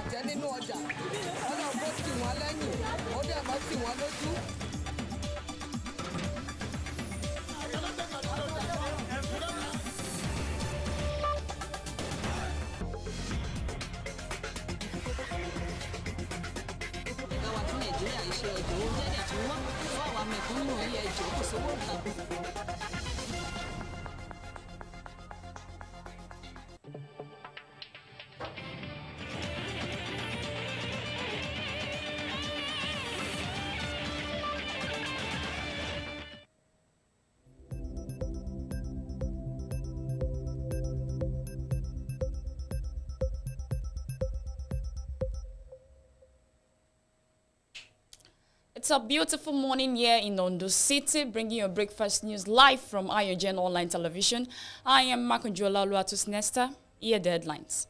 ìbàjẹ́ nínú ọjà ọlọ́run kó tì wọ́n lẹ́yìn ó dẹ̀ mọ́ tì wọ́n lójú. ìgbàwà tí nàìjíríà ń ṣe ọjọ́ oúnjẹ dẹ̀ tún wọ́n fún àwọn mẹ̀kúnnù ilé ẹjọ́ kò sówó nǹkan. It's a beautiful morning here in Ondo City, bringing you breakfast news live from AYOGEN online television. I am Makunjola Luatus Nesta. Here are the headlines.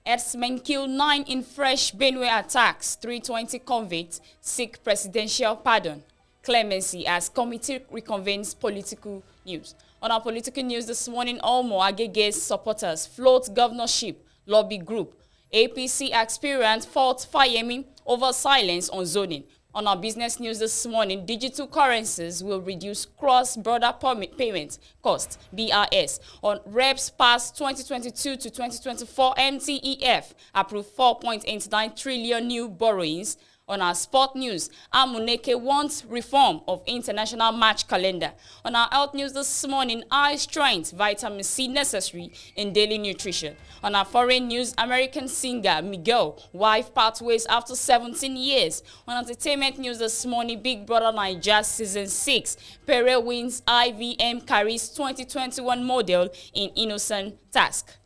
Herdsmen kill 9 in fresh Benue attacks. 320 convicts seek presidential pardon. Clemency as committee reconvenes political news. On our political news this morning, Omo Agege's supporters float governorship lobby group. APC aspirant fought Fayemi over silence on zoning. On our business news this morning, digital currencies will reduce cross-border payment cost, BRS. On REPS past 2022 to 2024 MTEF, approved 4.89 trillion new borrowings. On our sport news, Amuneke wants reform of international match calendar. On our health news this morning, eye strength, vitamin C necessary in daily nutrition. On our foreign news, American singer Miguel, wife parts ways after 17 years. On entertainment news this morning, Big Brother Naija Season 6, Pere wins IVM carries 2021 model in innocent task.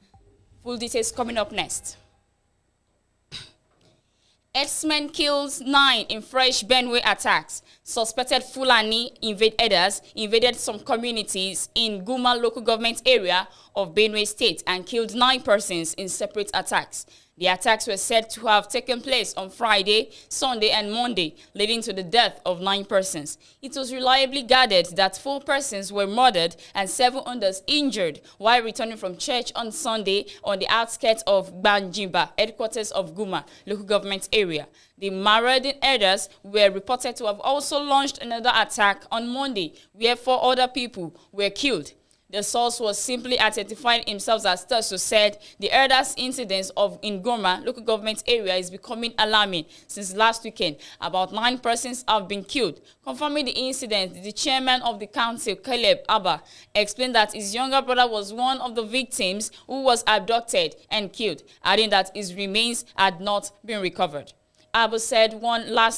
Full details coming up next. Herdsmen kills 9 in fresh Benue attacks. Suspected Fulani invaded some communities in Guma local government area of Benue State and killed 9 persons in separate attacks. The attacks were said to have taken place on Friday, Sunday, and Monday, leading to the death of 9 persons. It was reliably gathered that 4 persons were murdered and 7 others injured while returning from church on Sunday on the outskirts of Banjimba, headquarters of Guma, local government area. The marauding herders were reported to have also launched another attack on Monday, where 4 other people were killed. The source was simply identifying himself as Tasso said the herders' incidents in Goma local government area is becoming alarming since last weekend. About 9 persons have been killed. Confirming the incident, the chairman of the council, Caleb Abba, explained that his younger brother was one of the victims who was abducted and killed, adding that his remains had not been recovered. Abu said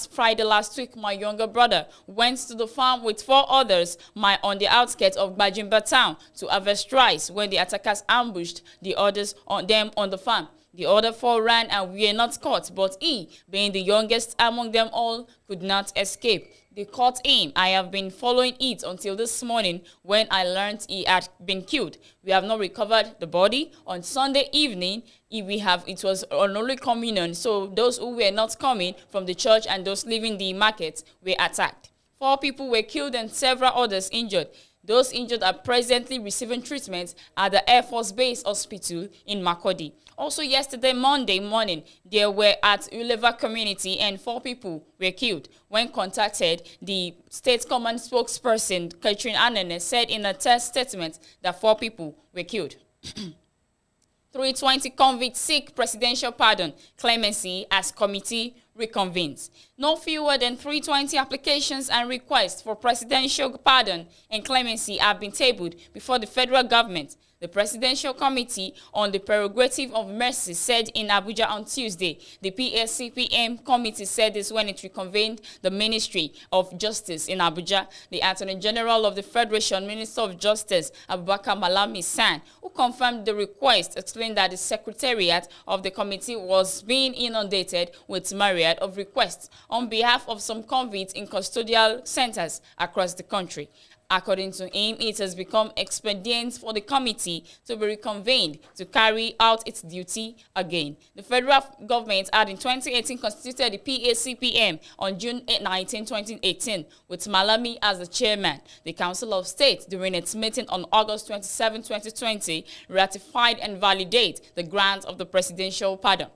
Friday last week, my younger brother went to the farm with 4 others on the outskirts of Bajimba town to harvest rice when the attackers ambushed the others on the farm. The other 4 ran and were not caught, but he, being the youngest among them all, could not escape. They caught him. I have been following it until this morning when I learned he had been killed. We have not recovered the body. On Sunday evening, it was on Holy Communion, so those who were not coming from the church and those leaving the market were attacked. 4 people were killed and several others injured. Those injured are presently receiving treatment at the Air Force Base Hospital in Makurdi. Also yesterday, Monday morning, they were at Uleva community and 4 people were killed. When contacted, the State Command spokesperson, Catherine Anene, said in a test statement that 4 people were killed. 320 convicts seek presidential pardon, clemency as committee reconvenes. No fewer than 320 applications and requests for presidential pardon and clemency have been tabled before the federal government. The Presidential Committee on the Prerogative of Mercy said in Abuja on Tuesday. The PSCPM committee said this when it reconvened the Ministry of Justice in Abuja. The Attorney General of the Federation, Minister of Justice, Abubakar Malami San, who confirmed the request, explained that the Secretariat of the committee was being inundated with myriad of requests on behalf of some convicts in custodial centers across the country. According to him, it has become expedient for the committee to be reconvened to carry out its duty again. The federal government had in 2018 constituted the PACPM on June 19, 2018, with Malami as the chairman. The Council of State, during its meeting on August 27, 2020, ratified and validated the grant of the presidential pardon.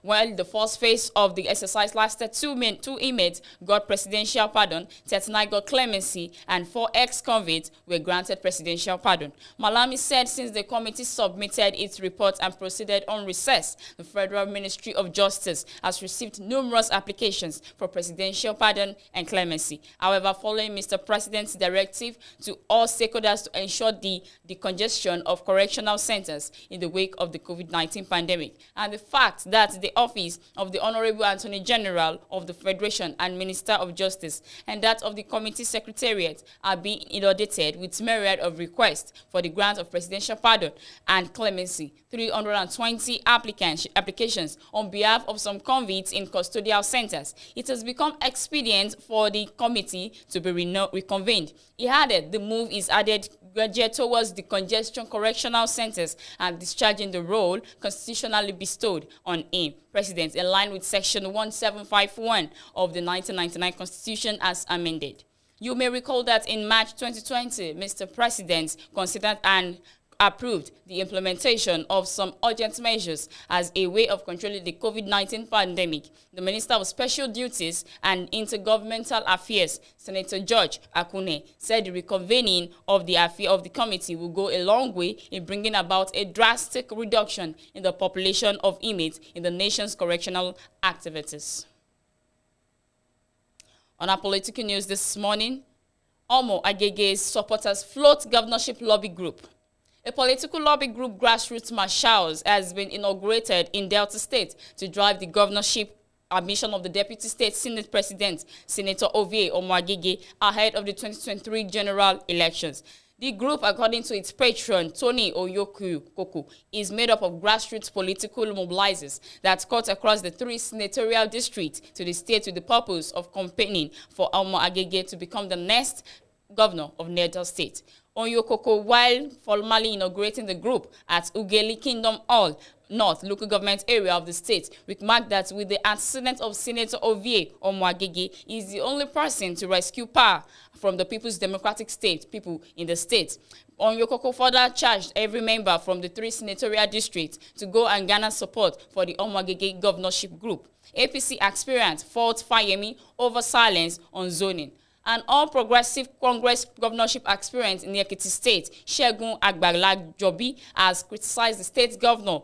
While the first phase of the exercise lasted 2 inmates got presidential pardon, 39 got clemency, and 4 ex-convicts were granted presidential pardon. Malami said since the committee submitted its report and proceeded on recess, the Federal Ministry of Justice has received numerous applications for presidential pardon and clemency. However, following Mr. President's directive to all stakeholders to ensure the decongestion of correctional centers in the wake of the COVID-19 pandemic, and the fact that the office of the Honorable Attorney General of the Federation and Minister of Justice and that of the Committee Secretariat are being inundated with myriad of requests for the grant of presidential pardon and clemency. 320 applications on behalf of some convicts in custodial centers. It has become expedient for the committee to be reconvened. He added the move is added geared towards the congestion correctional centers and discharging the role constitutionally bestowed on him, President, in line with Section 1751 of the 1999 Constitution as amended. You may recall that in March 2020, Mr. President considered and approved the implementation of some urgent measures as a way of controlling the COVID-19 pandemic. The Minister of Special Duties and Intergovernmental Affairs, Senator George Akune, said the reconvening of the committee will go a long way in bringing about a drastic reduction in the population of inmates in the nation's correctional activities. On our political news this morning, Omo Agege's supporters float governorship lobby group. A political lobby group, Grassroots Marshals, has been inaugurated in Delta State to drive the governorship admission of the Deputy State Senate President, Senator Ovie Omo-Agege, ahead of the 2023 general elections. The group, according to its patron, Tony Oyoku, is made up of grassroots political mobilizers that cut across the 3 senatorial districts to the state with the purpose of campaigning for Omo-Agege to become the next governor of Delta State. Onyokoko, while formally inaugurating the group at Ugeli Kingdom Hall, North local government area of the state, remarked that with the antecedent of Senator Ovie Omo-Agege, he is the only person to rescue power from the People's Democratic people in the state. Onyokoko further charged every member from the 3 senatorial districts to go and garner support for the Omo-Agege governorship group. APC aspirant fought Fayemi over silence on zoning. An all-progressive Congress governorship aspirant in the Ekiti State, Segun Agbala-Jobi, has criticized the state governor,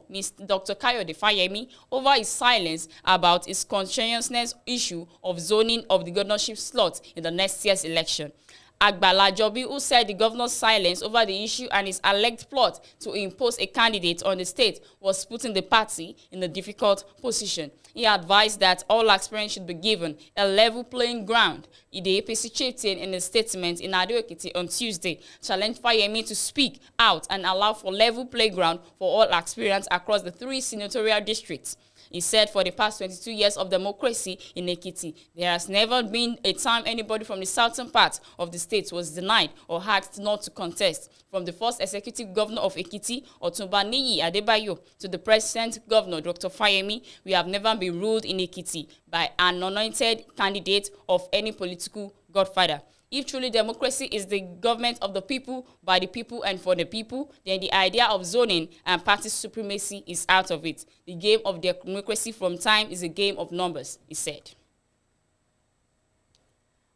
Dr. Kayode Fayemi, over his silence about his conscientiousness issue of zoning of the governorship slot in the next year's election. Agbala-Jobi, who said the governor's silence over the issue and his alleged plot to impose a candidate on the state was putting the party in a difficult position. He advised that all aspirants should be given a level playing ground. The APC chieftain, in a statement in Ado-Ekiti on Tuesday, challenged Fayemi to speak out and allow for level playground for all aspirants across the 3 senatorial districts. He said for the past 22 years of democracy in Ekiti, there has never been a time anybody from the southern part of the state was denied or asked not to contest. From the first executive governor of Ekiti, Otunba Niyi Adebayo, to the present governor, Dr. Fayemi, we have never been ruled in Ekiti by an anointed candidate of any political godfather. If truly democracy is the government of the people, by the people, and for the people, then the idea of zoning and party supremacy is out of it. The game of democracy from time is a game of numbers, he said.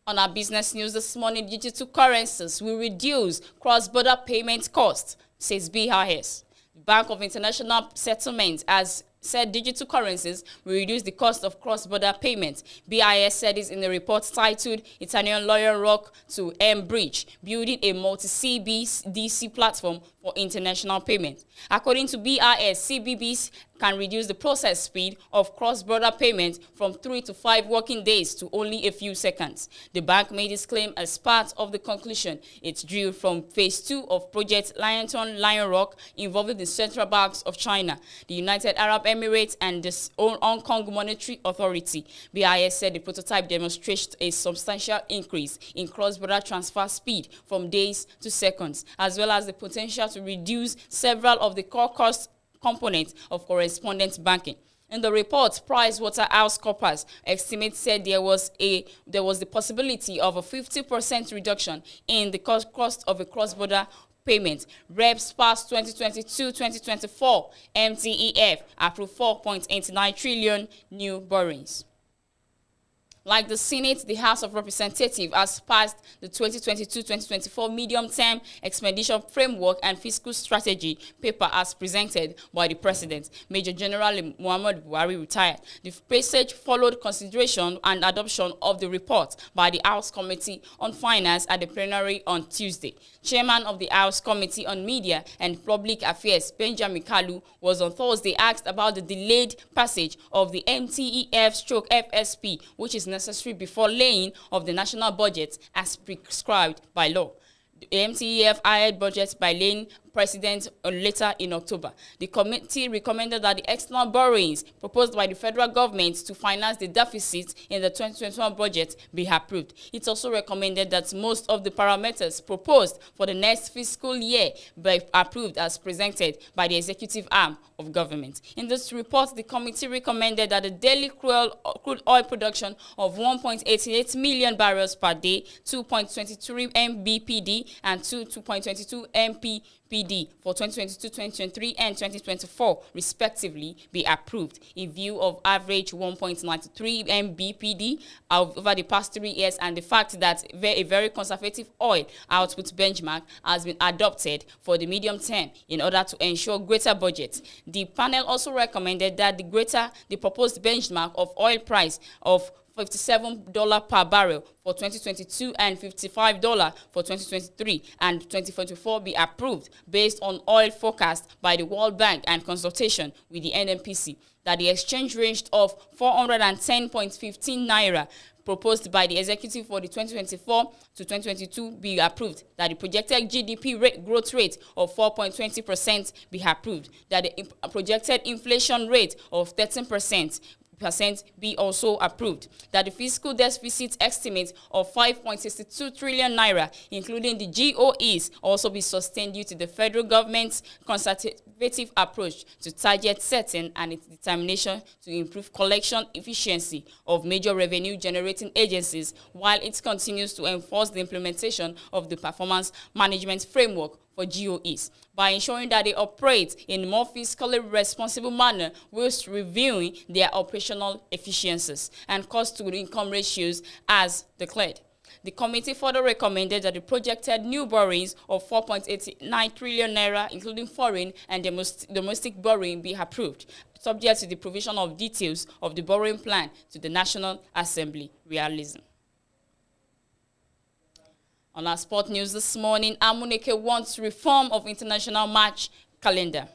On our business news this morning, digital currencies will reduce cross-border payment costs, says BIS. The Bank of International Settlements has said digital currencies will reduce the cost of cross-border payments. BIS said this in a report titled Italian Lawyer Rock to M Bridge, building a multi-CBDC platform for international payments. According to BIS, CBBs can reduce the process speed of cross-border payments from 3 to 5 working days to only a few seconds. The bank made this claim as part of the conclusion it drew from Phase 2 of Project Lion Rock involving the central banks of China, the United Arab Emirates, and the Hong Kong Monetary Authority. BIS said the prototype demonstrates a substantial increase in cross-border transfer speed from days to seconds, as well as the potential to reduce several of the core cost components of correspondent banking. In the report, PricewaterhouseCoopers estimates said there was the possibility of a 50% reduction in the cost of a cross-border payment. Reps passed 2022-2024 MTEF approved 4.89 trillion new borrowings. Like the Senate, the House of Representatives has passed the 2022-2024 medium-term expenditure framework and fiscal strategy paper as presented by the President. Major General Muhammad Buhari retired. The passage followed consideration and adoption of the report by the House Committee on Finance at the plenary on Tuesday. Chairman of the House Committee on Media and Public Affairs, Benjamin Kalu, was on Thursday asked about the delayed passage of the MTEF/FSP, which is necessary before laying of the national budget as prescribed by law. The MTEF hired budget by laying President later in October. The committee recommended that the external borrowings proposed by the federal government to finance the deficit in the 2021 budget be approved. It also recommended that most of the parameters proposed for the next fiscal year be approved as presented by the executive arm of government. In this report, the committee recommended that the daily crude oil production of 1.88 million barrels per day, 2.23 mbpd and 2.22 mppd for 2022-2023 and 2024 respectively be approved in view of average 1.93 mbpd over the past 3 years and the fact that a very conservative oil output benchmark has been adopted for the medium term in order to ensure greater budget. The panel also recommended that the proposed benchmark of oil price of $57 per barrel for 2022 and $55 for 2023 and 2024 be approved based on oil forecast by the World Bank and consultation with the NNPC. That the exchange rate of 410.15 naira proposed by the executive for the 2024 to 2022 be approved, that the projected GDP growth rate of 4.20% be approved, that the projected inflation rate of 13% be also approved, that the fiscal deficit estimate of 5.62 trillion naira, including the GOEs, also be sustained due to the federal government's conservative approach to target setting and its determination to improve collection efficiency of major revenue-generating agencies, while it continues to enforce the implementation of the performance management framework for GOEs by ensuring that they operate in a more fiscally responsible manner whilst reviewing their operational efficiencies and cost-to-income ratios as declared. The committee further recommended that the projected new borrowings of 4.89 trillion naira, including foreign and domestic borrowing, be approved, subject to the provision of details of the borrowing plan to the National Assembly realism. On our sport news this morning, Amuneke wants reform of international match calendar.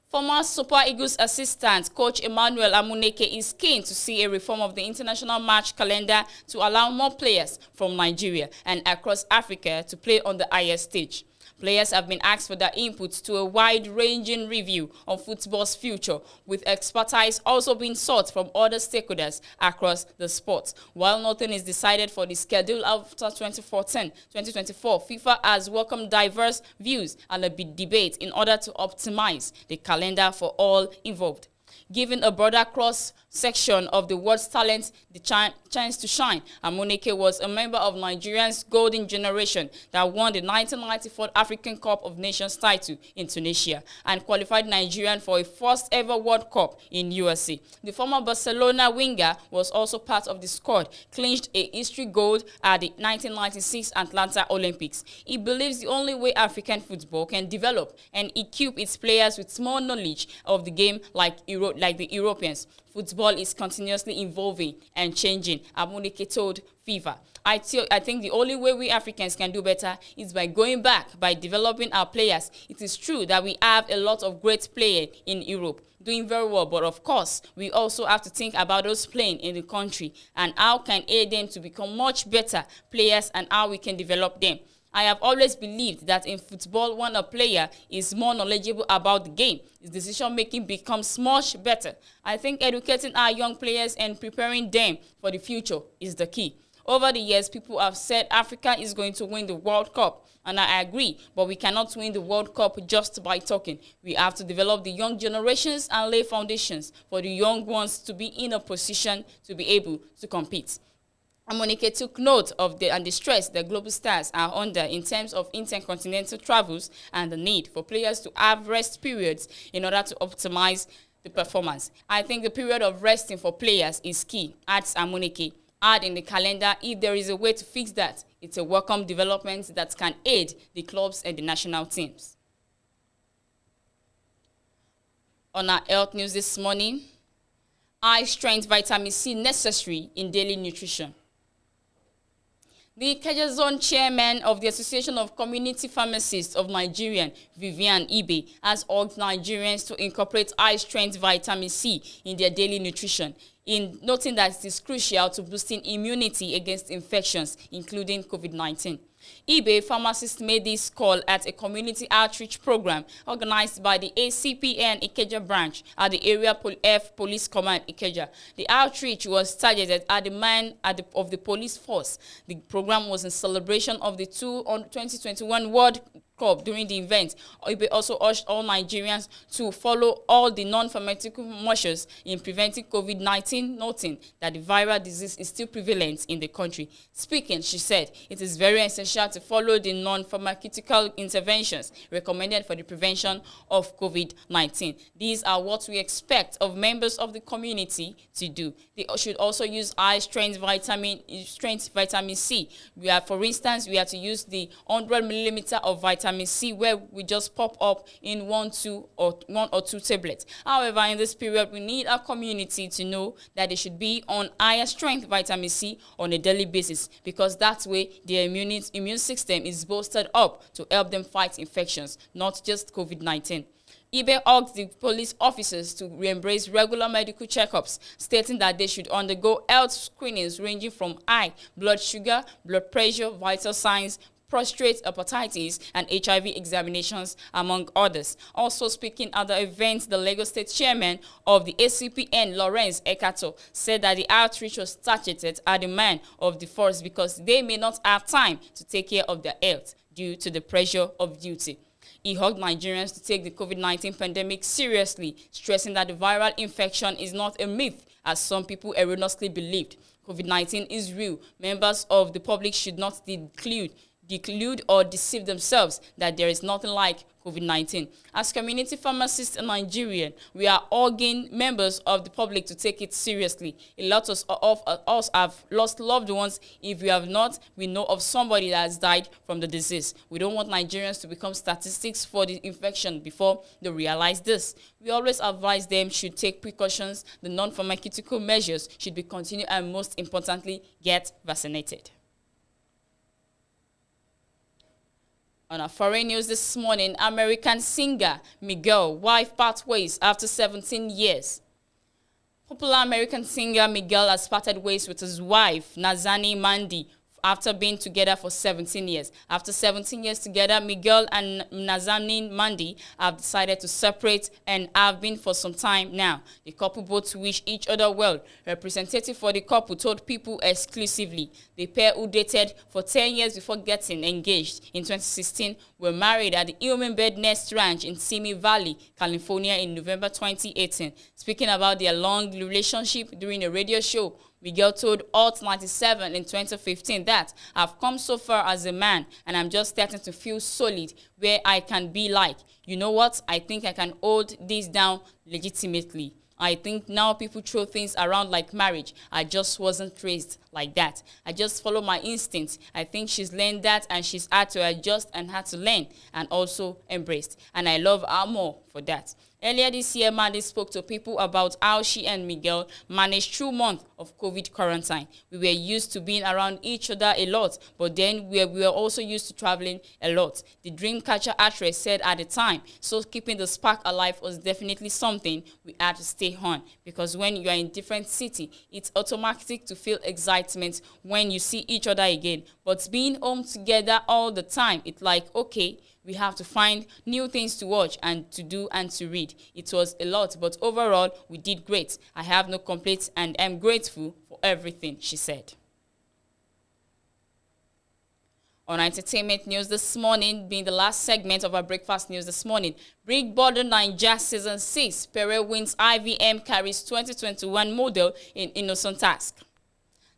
Former Super Eagles assistant coach Emmanuel Amuneke is keen to see a reform of the international match calendar to allow more players from Nigeria and across Africa to play on the highest stage. Players have been asked for their input to a wide-ranging review on football's future, with expertise also being sought from other stakeholders across the sport. While nothing is decided for the schedule after 2024, FIFA has welcomed diverse views and a big debate in order to optimize the calendar for all involved. Given a broader cross-section of the world's talent the chance to shine, Amuneke was a member of Nigeria's golden generation that won the 1994 African Cup of Nations title in Tunisia and qualified Nigerian for a first-ever World Cup in USA. The former Barcelona winger was also part of the squad, clinched a history gold at the 1996 Atlanta Olympics. He believes the only way African football can develop and equip its players with more knowledge of the game like the Europeans. Football is continuously evolving and changing, Amuneke told FIFA. I think the only way we Africans can do better is by going back, by developing our players. It is true that we have a lot of great players in Europe doing very well, but of course, we also have to think about those playing in the country and how can aid them to become much better players and how we can develop them. I have always believed that in football, when a player is more knowledgeable about the game, his decision-making becomes much better. I think educating our young players and preparing them for the future is the key. Over the years, people have said Africa is going to win the World Cup, and I agree, but we cannot win the World Cup just by talking. We have to develop the young generations and lay foundations for the young ones to be in a position to be able to compete. Amonike took note of the stress the global stars are under in terms of intercontinental travels and the need for players to have rest periods in order to optimize the performance. I think the period of resting for players is key, adds Amonike. Add in the calendar if there is a way to fix that. It's a welcome development that can aid the clubs and the national teams. On our health news this morning, high strength vitamin C necessary in daily nutrition. The Ikeja Zone chairman of the Association of Community Pharmacists of Nigeria, Vivian Ibe, has urged Nigerians to incorporate high-strength vitamin C in their daily nutrition, in noting that it is crucial to boosting immunity against infections, including COVID-19. Ibe pharmacist made this call at a community outreach program organized by the ACPN Ikeja branch at the Area F Police Command Ikeja. The outreach was targeted at the man of the police force. The program was in celebration of the 2021 World Cup. During the event, Ibe also urged all Nigerians to follow all the non-pharmaceutical measures in preventing COVID-19, noting that the viral disease is still prevalent in the country. Speaking, she said, it is very essential to follow the non-pharmaceutical interventions recommended for the prevention of COVID-19. These are what we expect of members of the community to do. They should also use high-strength vitamin C. For instance, we are to use the 100 millimeter of vitamin C, where we just pop up in one or two tablets. However, in this period, we need our community to know that they should be on higher strength vitamin C on a daily basis, because that way their immune system is bolstered up to help them fight infections, not just COVID-19. Ibe urged the police officers to re-embrace regular medical checkups, stating that they should undergo health screenings ranging from eye, blood sugar, blood pressure, vital signs, prostate, hepatitis, and HIV examinations, among others. Also speaking at the event, the Lagos State Chairman of the ACPN, Lawrence Ekato, said that the outreach was targeted at the men of the force because they may not have time to take care of their health due to the pressure of duty. He urged Nigerians to take the COVID-19 pandemic seriously, stressing that the viral infection is not a myth, as some people erroneously believed. COVID-19 is real. Members of the public should not delude or deceive themselves that there is nothing like COVID-19. As community pharmacists in Nigeria, we are urging members of the public to take it seriously. A lot of us have lost loved ones. If we have not, we know of somebody that has died from the disease. We don't want Nigerians to become statistics for the infection before they realize this. We always advise them should take precautions. The non-pharmaceutical measures should be continued, and most importantly, get vaccinated. On our foreign news this morning, American singer Miguel, wife part ways after 17 years. Popular American singer Miguel has parted ways with his wife, Nazani Mandi, after being together for 17 years. After 17 years together, Miguel and Nazani Mandi have decided to separate and have been for some time now. The couple both wish each other well. Representative for the couple told People exclusively the pair, who dated for 10 years before getting engaged in 2016, were married at the Human Bed Nest Ranch in Simi Valley, California in November 2018. Speaking about their long relationship during a radio show, Miguel told Alt 97 in 2015 that I've come so far as a man and I'm just starting to feel solid where I can be like, you know what, I think I can hold this down legitimately. I think now people throw things around like marriage. I just wasn't raised like that. I just follow my instincts. I think she's learned that and she's had to adjust and had to learn and also embraced. And I love her more for that. Earlier this year, Mandi spoke to People about how she and Miguel managed through months of COVID quarantine. We were used to being around each other a lot, but then we were also used to traveling a lot. The Dreamcatcher actress said at the time, so keeping the spark alive was definitely something we had to stay on, because when you are in different city, it's automatic to feel excitement when you see each other again. But being home together all the time, it's like, okay, we have to find new things to watch and to do and to read. It was a lot, but overall, we did great. I have no complaints and I'm grateful for everything, she said. On entertainment news this morning, being the last segment of our breakfast news this morning, Big Brother Naija Season 6, Pere wins IVM carries 2021 model in Innocent Task.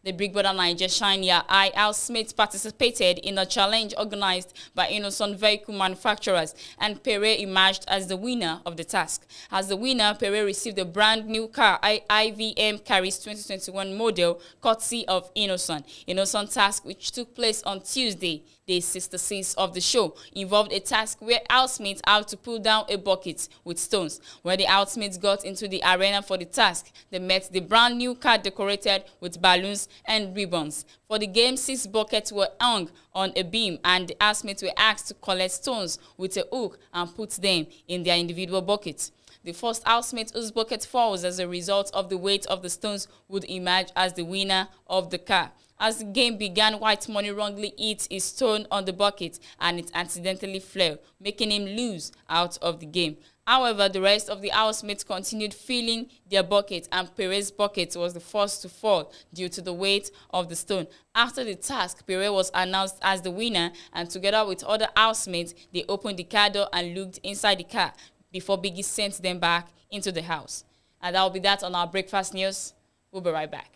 The Big Brother Niger Shine Your Eye housemates participated in a challenge organized by Innocent Vehicle Manufacturers, and Pere emerged as the winner of the task. As the winner, Pere received a brand new car, IVM Caris 2021 model, courtesy of Innocent. Innocent task, which took place on Tuesday, day 66 of the show, involved a task where housemates had to pull down a bucket with stones. When the housemates got into the arena for the task, they met the brand new car decorated with balloons and ribbons. For the game, 6 buckets were hung on a beam, and the housemates were asked to collect stones with a hook and put them in their individual buckets. The first housemate whose bucket falls as a result of the weight of the stones would emerge as the winner of the car. As the game began, White Money wrongly hit his stone on the bucket and it accidentally fell, making him lose out of the game. However, the rest of the housemates continued filling their bucket, and Pere's bucket was the first to fall due to the weight of the stone. After the task, Pere was announced as the winner, and together with other housemates, they opened the car door and looked inside the car before Biggie sent them back into the house. And that will be that on our breakfast news. We'll be right back.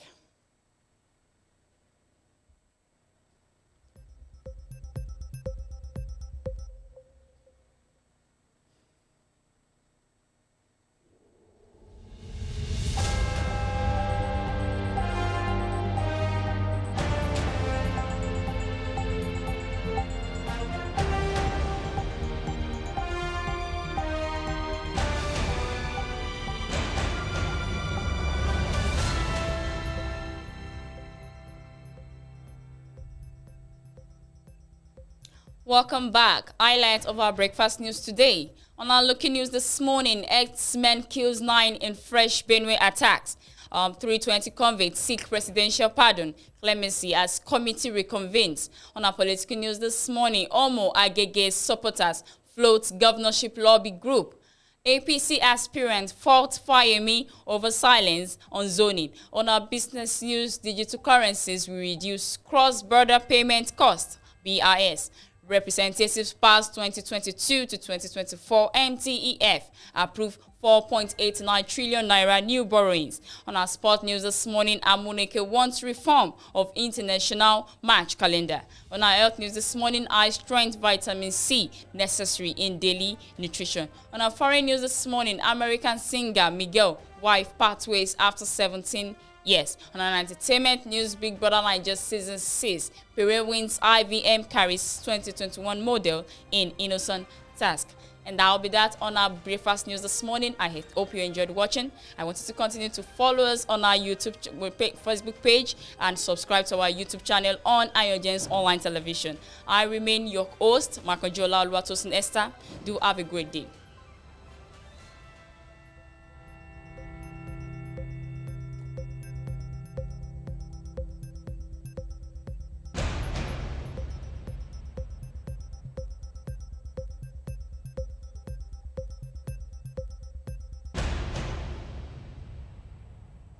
Welcome back. Highlights of our breakfast news today. On our local news this morning, X-Men kills 9 in fresh Benue attacks. 320 convicts seek presidential pardon, clemency as committee reconvenes. On our political news this morning, Omo Agege's supporters float governorship lobby group. APC aspirant fault Fayemi over silence on zoning. On our business news, digital currencies will reduce cross-border payment costs, BRS. Representatives passed 2022 to 2024 MTEF approved 4.89 trillion naira new borrowings. On our sport news this morning, Amuneke wants reform of international match calendar. On our health news this morning, high strength vitamin C necessary in daily nutrition. On our foreign news this morning, American singer Miguel wife parts ways after 17 years. On our entertainment news, Big Brother Niger Season 6, Pere wins IVM Caris 2021 model in Innocent task. And that will be that on our breakfast news this morning. I hope you enjoyed watching. I want you to continue to follow us on our Facebook page and subscribe to our YouTube channel on AYOGEN's online television. I remain your host, Makojola Oluwatosin Esther. Do have a great day.